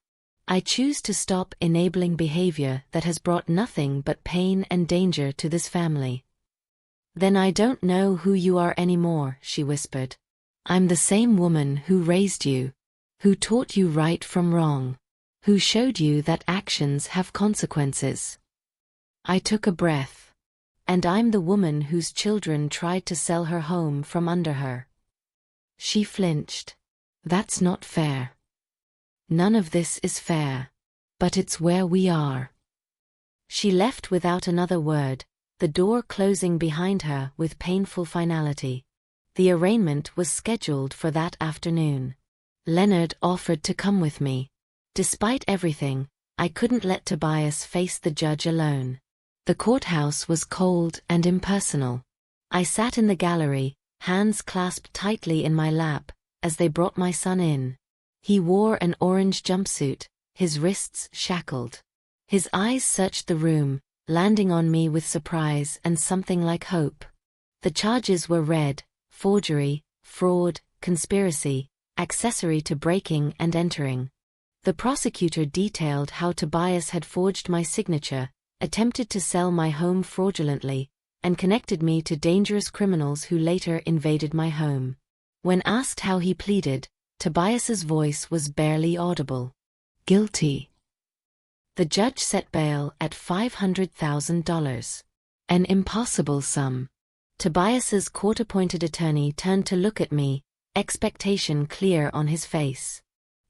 I choose to stop enabling behavior that has brought nothing but pain and danger to this family. Then I don't know who you are anymore, she whispered. I'm the same woman who raised you, who taught you right from wrong, who showed you that actions have consequences. I took a breath. And I'm the woman whose children tried to sell her home from under her. She flinched. That's not fair. None of this is fair. But it's where we are. She left without another word, the door closing behind her with painful finality. The arraignment was scheduled for that afternoon. Leonard offered to come with me. Despite everything, I couldn't let Tobias face the judge alone. The courthouse was cold and impersonal. I sat in the gallery, hands clasped tightly in my lap, as they brought my son in. He wore an orange jumpsuit, his wrists shackled. His eyes searched the room, landing on me with surprise and something like hope. The charges were read: forgery, fraud, conspiracy, accessory to breaking and entering. The prosecutor detailed how Tobias had forged my signature, attempted to sell my home fraudulently, and connected me to dangerous criminals who later invaded my home. When asked how he pleaded, Tobias's voice was barely audible. Guilty. The judge set bail at $500,000. An impossible sum. Tobias's court-appointed attorney turned to look at me, expectation clear on his face.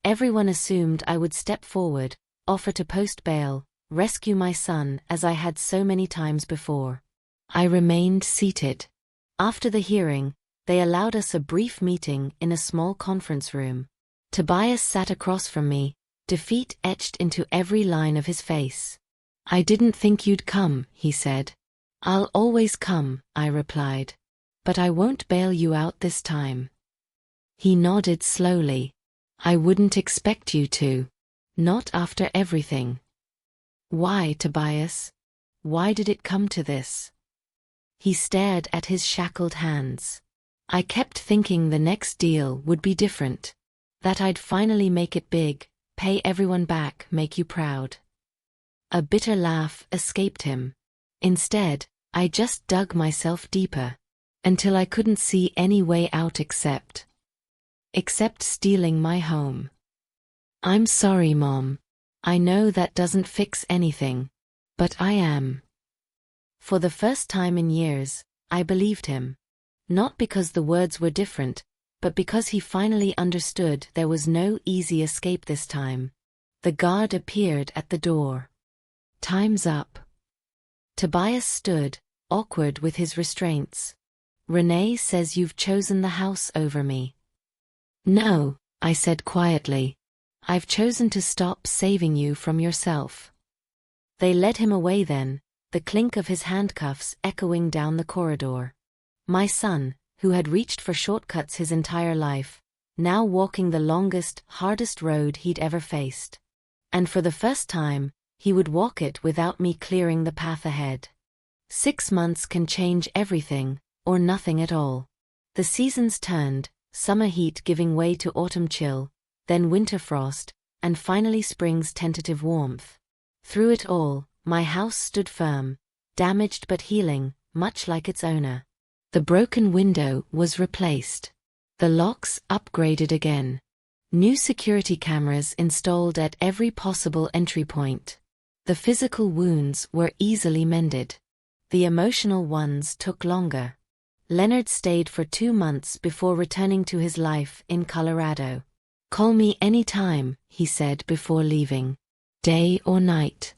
Everyone assumed I would step forward, offer to post bail, rescue my son as I had so many times before. I remained seated. After the hearing, they allowed us a brief meeting in a small conference room. Tobias sat across from me, defeat etched into every line of his face. I didn't think you'd come, he said. I'll always come, I replied. But I won't bail you out this time. He nodded slowly. I wouldn't expect you to. Not after everything. Why, Tobias? Why did it come to this? He stared at his shackled hands. I kept thinking the next deal would be different. That I'd finally make it big, pay everyone back, make you proud. A bitter laugh escaped him. Instead, I just dug myself deeper, until I couldn't see any way out except stealing my home. I'm sorry, Mom. I know that doesn't fix anything, but I am. For the first time in years, I believed him. Not because the words were different, but because he finally understood there was no easy escape this time. The guard appeared at the door. Time's up. Tobias stood, awkward with his restraints. Renee says you've chosen the house over me. No, I said quietly. I've chosen to stop saving you from yourself. They led him away then, the clink of his handcuffs echoing down the corridor. My son, who had reached for shortcuts his entire life, now walking the longest, hardest road he'd ever faced. And for the first time, he would walk it without me clearing the path ahead. 6 months can change everything, or nothing at all. The seasons turned, summer heat giving way to autumn chill, then winter frost, and finally spring's tentative warmth. Through it all, my house stood firm, damaged but healing, much like its owner. The broken window was replaced. The locks upgraded again. New security cameras installed at every possible entry point. The physical wounds were easily mended. The emotional ones took longer. Leonard stayed for 2 months before returning to his life in Colorado. Call me any time, he said before leaving. Day or night.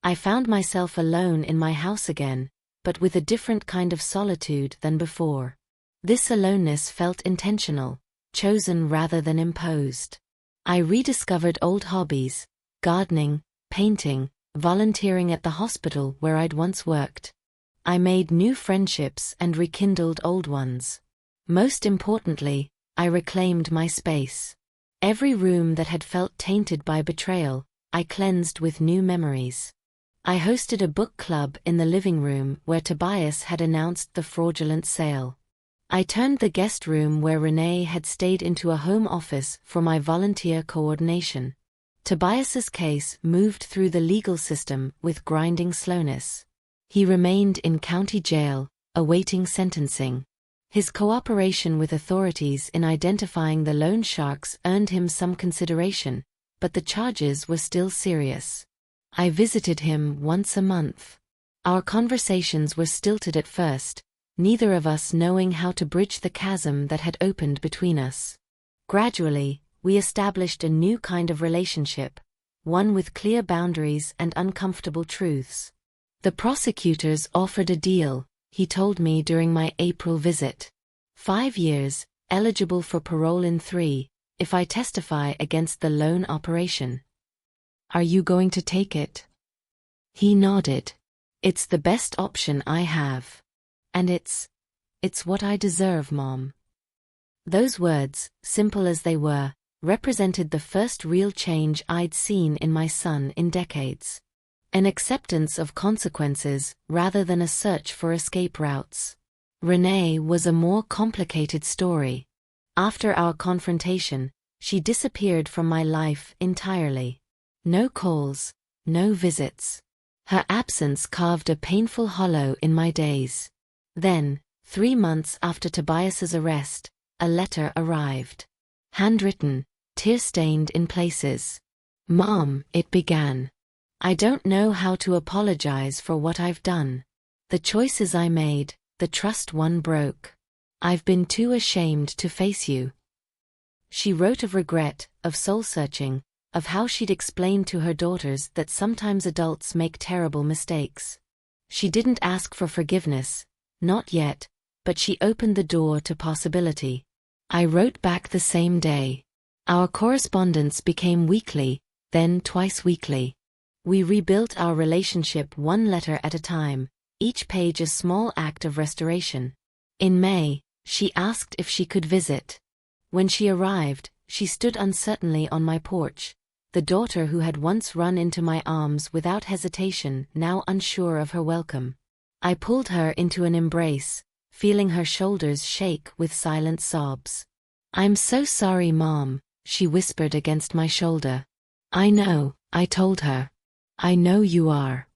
I found myself alone in my house again, but with a different kind of solitude than before. This aloneness felt intentional, chosen rather than imposed. I rediscovered old hobbies, gardening, painting, volunteering at the hospital where I'd once worked. I made new friendships and rekindled old ones. Most importantly, I reclaimed my space. Every room that had felt tainted by betrayal, I cleansed with new memories. I hosted a book club in the living room where Tobias had announced the fraudulent sale. I turned the guest room where Renee had stayed into a home office for my volunteer coordination. Tobias's case moved through the legal system with grinding slowness. He remained in county jail, awaiting sentencing. His cooperation with authorities in identifying the loan sharks earned him some consideration, but the charges were still serious. I visited him once a month. Our conversations were stilted at first, neither of us knowing how to bridge the chasm that had opened between us. Gradually, we established a new kind of relationship, one with clear boundaries and uncomfortable truths. The prosecutors offered a deal, he told me during my April visit. 5 years, eligible for parole in 3, if I testify against the loan operation. Are you going to take it? He nodded. It's the best option I have. And it's what I deserve, Mom. Those words, simple as they were, represented the first real change I'd seen in my son in decades. An acceptance of consequences rather than a search for escape routes. Renee was a more complicated story. After our confrontation, she disappeared from my life entirely. No calls, no visits. Her absence carved a painful hollow in my days. Then, 3 months after Tobias's arrest, a letter arrived. Handwritten, tear-stained in places. Mom, it began. I don't know how to apologize for what I've done. The choices I made, the trust one broke. I've been too ashamed to face you. She wrote of regret, of soul-searching, of how she'd explained to her daughters that sometimes adults make terrible mistakes. She didn't ask for forgiveness, not yet, but she opened the door to possibility. I wrote back the same day. Our correspondence became weekly, then twice weekly. We rebuilt our relationship 1 letter at a time, each page a small act of restoration. In May, she asked if she could visit. When she arrived, she stood uncertainly on my porch, the daughter who had once run into my arms without hesitation, now unsure of her welcome. I pulled her into an embrace, feeling her shoulders shake with silent sobs. I'm so sorry, Mom, she whispered against my shoulder. I know, I told her. I know you are.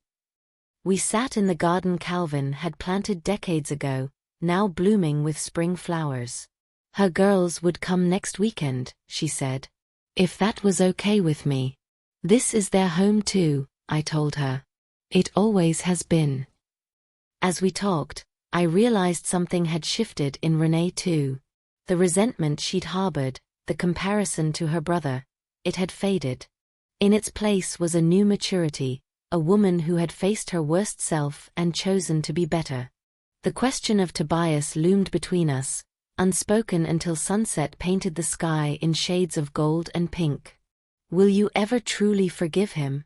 We sat in the garden Calvin had planted decades ago, now blooming with spring flowers. Her girls would come next weekend, she said. If that was okay with me. This is their home too, I told her. It always has been. As we talked, I realized something had shifted in Renee too. The resentment she'd harbored, the comparison to her brother, it had faded. In its place was a new maturity, a woman who had faced her worst self and chosen to be better. The question of Tobias loomed between us, unspoken until sunset painted the sky in shades of gold and pink. "Will you ever truly forgive him?"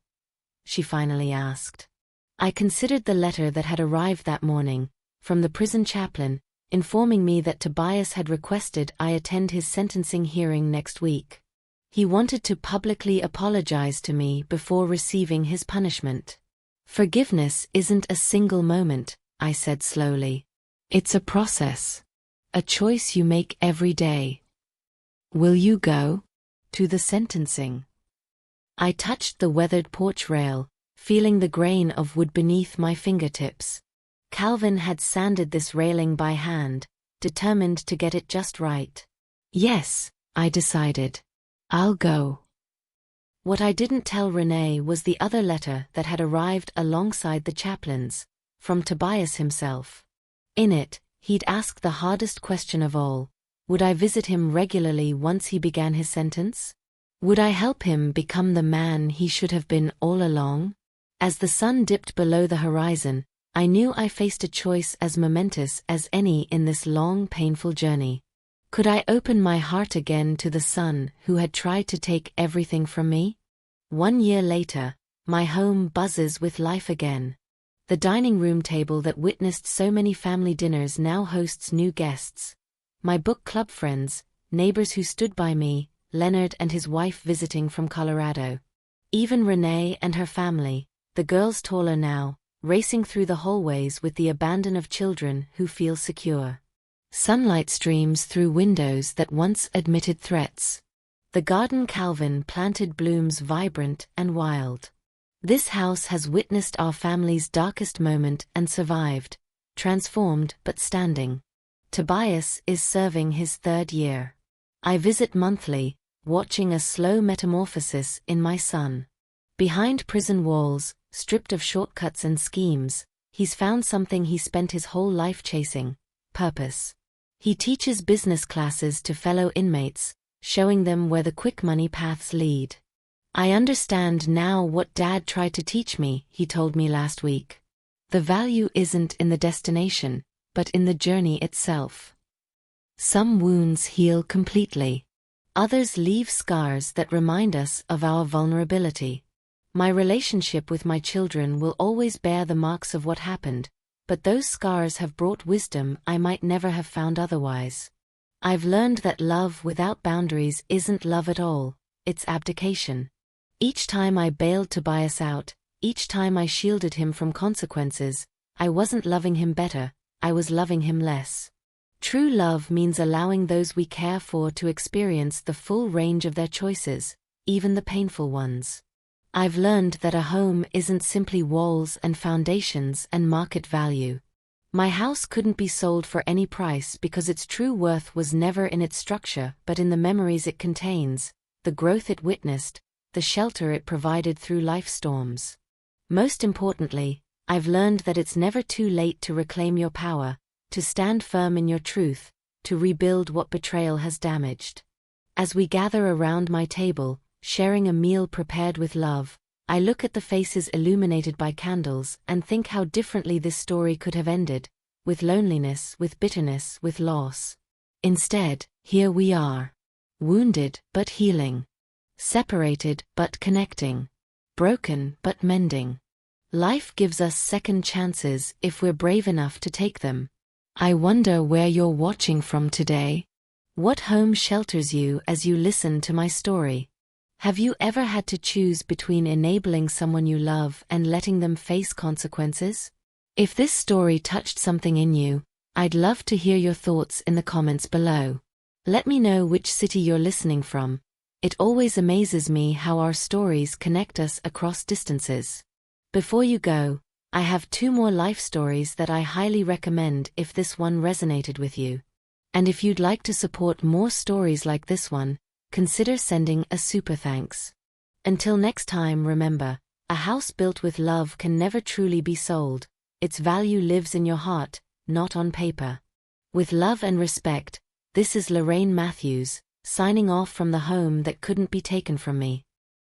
she finally asked. I considered the letter that had arrived that morning, from the prison chaplain, informing me that Tobias had requested I attend his sentencing hearing next week. He wanted to publicly apologize to me before receiving his punishment. "Forgiveness isn't a single moment," I said slowly. "It's a process. A choice you make every day." "Will you go to the sentencing?" I touched the weathered porch rail, feeling the grain of wood beneath my fingertips. Calvin had sanded this railing by hand, determined to get it just right. "Yes," I decided. "I'll go." What I didn't tell Renee was the other letter that had arrived alongside the chaplain's, from Tobias himself. In it, he'd asked the hardest question of all: would I visit him regularly once he began his sentence? Would I help him become the man he should have been all along? As the sun dipped below the horizon, I knew I faced a choice as momentous as any in this long, painful journey. Could I open my heart again to the son who had tried to take everything from me? 1 year later, my home buzzes with life again. The dining room table that witnessed so many family dinners now hosts new guests. My book club friends, neighbors who stood by me, Leonard and his wife visiting from Colorado. Even Renee and her family, the girls taller now, racing through the hallways with the abandon of children who feel secure. Sunlight streams through windows that once admitted threats. The garden Calvin planted blooms vibrant and wild. This house has witnessed our family's darkest moment and survived, transformed but standing. Tobias is serving his 3rd year. I visit monthly, watching a slow metamorphosis in my son. Behind prison walls, stripped of shortcuts and schemes, he's found something he spent his whole life chasing: purpose. He teaches business classes to fellow inmates, showing them where the quick money paths lead. "I understand now what Dad tried to teach me," he told me last week. "The value isn't in the destination, but in the journey itself." Some wounds heal completely. Others leave scars that remind us of our vulnerability. My relationship with my children will always bear the marks of what happened, but those scars have brought wisdom I might never have found otherwise. I've learned that love without boundaries isn't love at all, it's abdication. Each time I bailed Tobias out, each time I shielded him from consequences, I wasn't loving him better, I was loving him less. True love means allowing those we care for to experience the full range of their choices, even the painful ones. I've learned that a home isn't simply walls and foundations and market value. My house couldn't be sold for any price because its true worth was never in its structure but in the memories it contains, the growth it witnessed, the shelter it provided through life's storms. Most importantly, I've learned that it's never too late to reclaim your power, to stand firm in your truth, to rebuild what betrayal has damaged. As we gather around my table, sharing a meal prepared with love, I look at the faces illuminated by candles and think how differently this story could have ended, with loneliness, with bitterness, with loss. Instead, here we are. Wounded but healing. Separated but connecting. Broken but mending. Life gives us second chances if we're brave enough to take them. I wonder where you're watching from today. What home shelters you as you listen to my story? Have you ever had to choose between enabling someone you love and letting them face consequences? If this story touched something in you, I'd love to hear your thoughts in the comments below. Let me know which city you're listening from. It always amazes me how our stories connect us across distances. Before you go, I have 2 more life stories that I highly recommend if this one resonated with you. And if you'd like to support more stories like this one, consider sending a super thanks. Until next time, remember, a house built with love can never truly be sold. Its value lives in your heart, not on paper. With love and respect, this is Lorraine Matthews, signing off from the home that couldn't be taken from me.